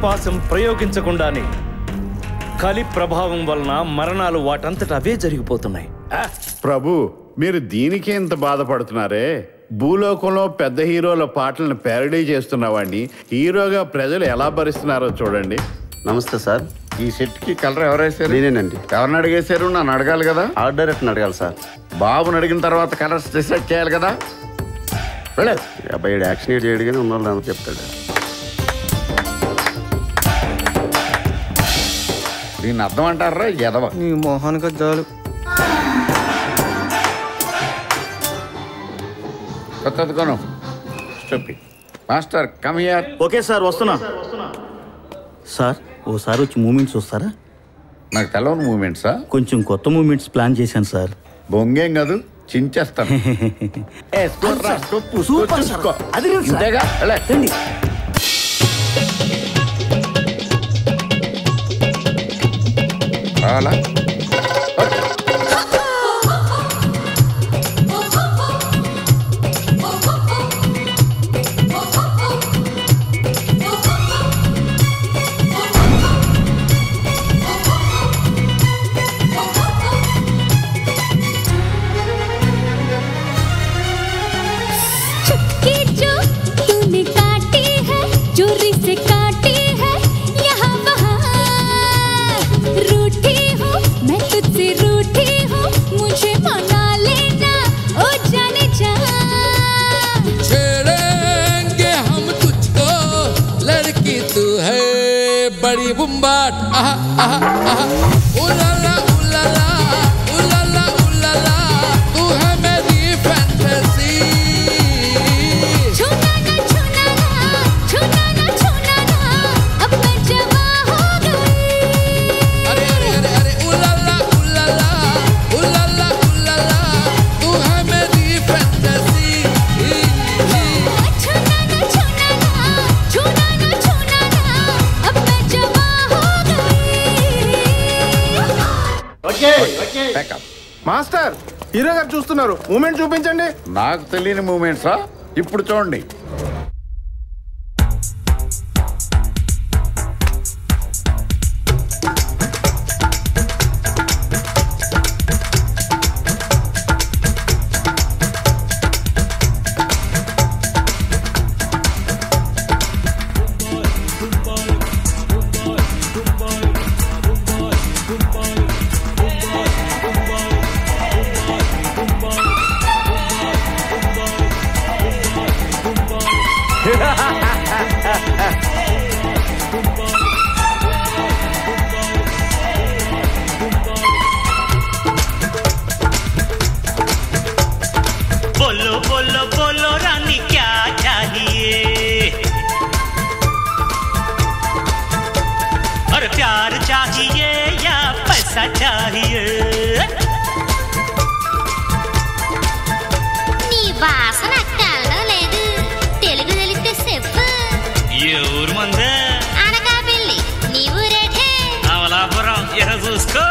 పాశం ప్రయోగించకుండానే కలి ప్రభావం వలన మరణాలు వాటంతట అవే జరిగిపోతున్నాయి. ప్రభు, మీరు దీనికే ఇంత బాధపడుతున్నారే? భూలోకంలో పెద్ద హీరోల పాటలను ప్యారడీ చేస్తున్న వాడిని హీరోగా ప్రజలు ఎలా భరిస్తున్నారో చూడండి. నమస్తే సార్. ఈ సెట్ కి కలర్ ఎవరు వేసారు? నేనేనండి. ఎవరిని అడిగేశారు? నన్ను అడగాలి కదా. ఆర్ట్ డైరెక్టర్ని అడగాలి సార్. బాబుని అడిగిన తర్వాత కలర్స్ డిసైడ్ చేయాలి కదా. అబ్బాయి యాక్షన్ చేయడు కానీ ఉన్న వాళ్ళు చెప్తాడు. దీన్ని అర్థం అంటారా? ఎదవ నీ మొహానికి జాలు. కొత్తదికోను master come here. Okay sir, వస్తున్నా సార్. ఓసారి వచ్చి మూమెంట్స్ వస్తారా? నాకు తెలవని మూమెంట్సా? కొంచెం కొత్త మూమెంట్స్ ప్లాన్ చేశాను సార్. బొంగేం కాదు, చించేస్తాను. ఇంతేగా? రావాలా? बड़ी बुम्बाट आहा आहा आहा उलाला उलाला उलाला उलाला तू है मेरी फैंटेसी छूना ना छूना ना छूना ना छूना ना अब मैं जवा हो गई अरे अरे अरे अरे उलाला उलाला उलाला उलाला तू है मेरी फैंटेसी छूना ना छूना ना छूना ना छूना ना अब मैं जवा हो गई మాస్టర్, హీరో గారు చూస్తున్నారు. మూమెంట్ చూపించండి. నాకు తెలియని మూమెంట్సా? ఇప్పుడు చూడండి. बोलो बोलो बोलो रानी क्या चाहिए? और प्यार चाहिए या पैसा चाहिए? నీ వాసన కళ్ళలో లేదు. తెలుగు తెలిస్తే చెప్పు. ये ऊर मंद అనకాపల్లి. నీ ఊరేటే? अमलापुरम. यह చూసుకో.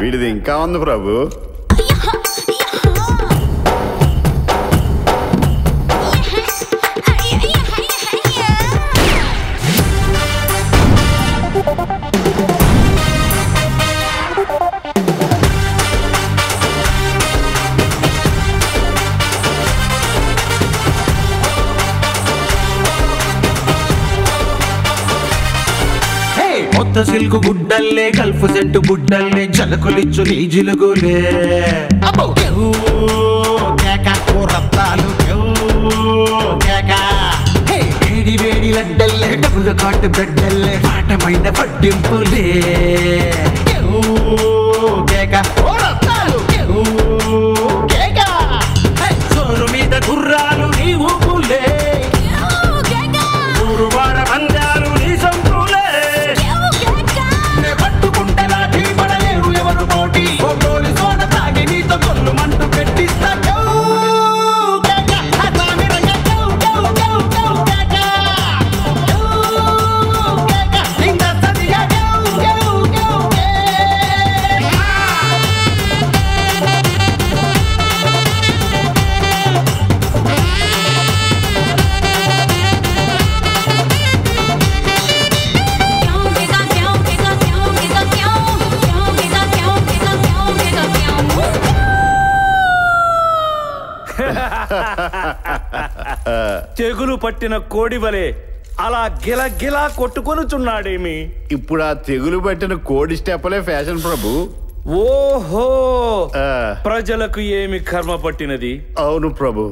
వీడిది ఇంకా ఉంది ప్రభు. కొత్త సిల్కు గుడ్డల్లే గల్ఫ్ సెట్టు బుడ్డల్లే జలకులిచ్చు నీ జిలుగులే వేడి వేడి లడ్డల్లే డబ్బుల కాటు బెడ్డల్లే పాటమైన పట్టింపులే సోరు మీద గుర్రాలు నీ ఊపులే ఊరువాడ పందాలు నీ సంపులే పట్టుకుంటే లాఠీ పడలేరు ఎవరు పోటీ గోలి సోడ తాగి నీతో కొల్లు మంటూ పెట్టిస్తా తెగులు పట్టిన కోడి వలె అలా గిలగిలా కొట్టుకొనుచున్నాడేమి? ఇప్పుడు ఆ తెగులు పట్టిన కోడి స్టెప్పులే ఫ్యాషన్ ప్రభు. ఓహో, ప్రజలకు ఏమి కర్మ పట్టినది? అవును ప్రభు.